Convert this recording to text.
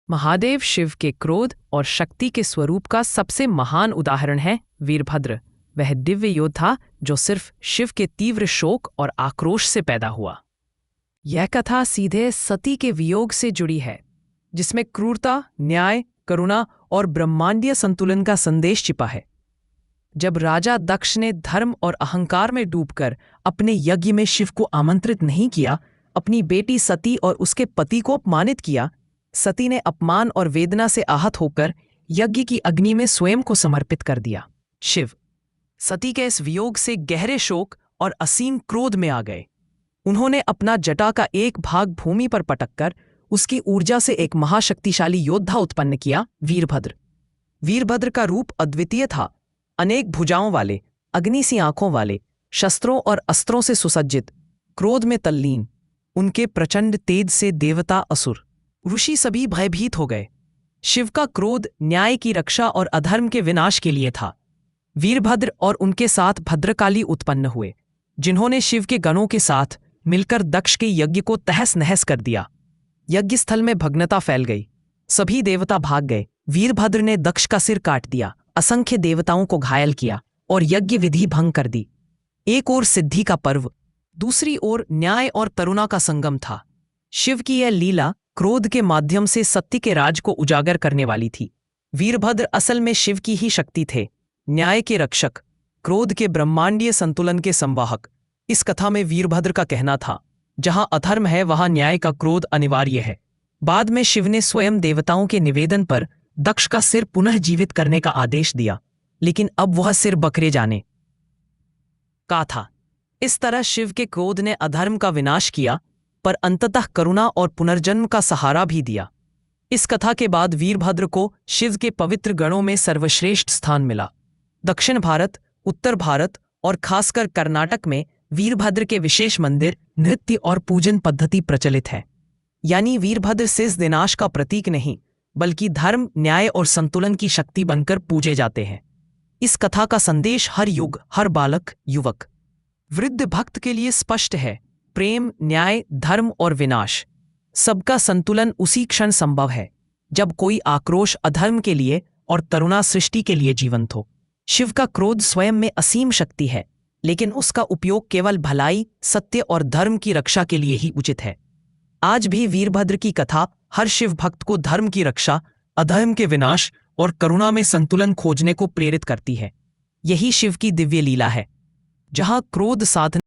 महादेव शिव के क्रोध और शक्ति के स्वरूप का सबसे महान उदाहरण है वीरभद्र। वह दिव्य योद्धा जो सिर्फ शिव के तीव्र शोक और आक्रोश से पैदा हुआ। यह कथा सीधे सती के वियोग से जुड़ी है, जिसमें क्रूरता, न्याय, करुणा और ब्रह्मांडीय संतुलन का संदेश छिपा है। जब राजा दक्ष ने धर्म और अहंकार में डूबकर अपने यज्ञ में शिव को आमंत्रित नहीं किया, अपनी बेटी सती और उसके पति को अपमानित किया, सती ने अपमान और वेदना से आहत होकर यज्ञ की अग्नि में स्वयं को समर्पित कर दिया। शिव सती के इस वियोग से गहरे शोक और असीम क्रोध में आ गए। उन्होंने अपना जटा का एक भाग भूमि पर पटककर उसकी ऊर्जा से एक महाशक्तिशाली योद्धा उत्पन्न किया, वीरभद्र। वीरभद्र का रूप अद्वितीय था, अनेक भुजाओं वाले, अग्नि सी आंखों वाले, शस्त्रों और अस्त्रों से सुसज्जित, क्रोध में तल्लीन। उनके प्रचंड तेज से देवता, असुर, ऋषि सभी भयभीत हो गए। शिव का क्रोध न्याय की रक्षा और अधर्म के विनाश के लिए था। वीरभद्र और उनके साथ भद्रकाली उत्पन्न हुए, जिन्होंने शिव के गणों के साथ मिलकर दक्ष के यज्ञ को तहस नहस कर दिया। यज्ञ स्थल में भग्नता फैल गई, सभी देवता भाग गए। वीरभद्र ने दक्ष का सिर काट दिया, असंख्य देवताओं को घायल किया और यज्ञ विधि भंग कर दी। एक ओर सिद्धि का पर्व, दूसरी ओर न्याय और करुणा का संगम था। शिव की यह लीला क्रोध के माध्यम से सत्य के राज को उजागर करने वाली थी। वीरभद्र असल में शिव की ही शक्ति थे, न्याय के रक्षक, क्रोध के ब्रह्मांडीय संतुलन के संवाहक। इस कथा में वीरभद्र का कहना था, जहां अधर्म है वहां न्याय का क्रोध अनिवार्य है। बाद में शिव ने स्वयं देवताओं के निवेदन पर दक्ष का सिर पुनः जीवित करने का आदेश दिया, लेकिन अब वह सिर बकरे जाने का था। इस तरह शिव के क्रोध ने अधर्म का विनाश किया, पर अंततः करुणा और पुनर्जन्म का सहारा भी दिया। इस कथा के बाद वीरभद्र को शिव के पवित्र गणों में सर्वश्रेष्ठ स्थान मिला। दक्षिण भारत, उत्तर भारत और खासकर कर्नाटक में वीरभद्र के विशेष मंदिर, नृत्य और पूजन पद्धति प्रचलित है। यानी वीरभद्र सिर्फ विनाश का प्रतीक नहीं, बल्कि धर्म, न्याय और संतुलन की शक्ति बनकर पूजे जाते हैं। इस कथा का संदेश हर युग, हर बालक, युवक, वृद्ध भक्त के लिए स्पष्ट है। प्रेम, न्याय, धर्म और विनाश, सबका संतुलन उसी क्षण संभव है जब कोई आक्रोश अधर्म के लिए और करुणा सृष्टि के लिए जीवंत हो। शिव का क्रोध स्वयं में असीम शक्ति है, लेकिन उसका उपयोग केवल भलाई, सत्य और धर्म की रक्षा के लिए ही उचित है। आज भी वीरभद्र की कथा हर शिव भक्त को धर्म की रक्षा, अधर्म के विनाश और करुणा में संतुलन खोजने को प्रेरित करती है। यही शिव की दिव्य लीला है, जहां क्रोध साधन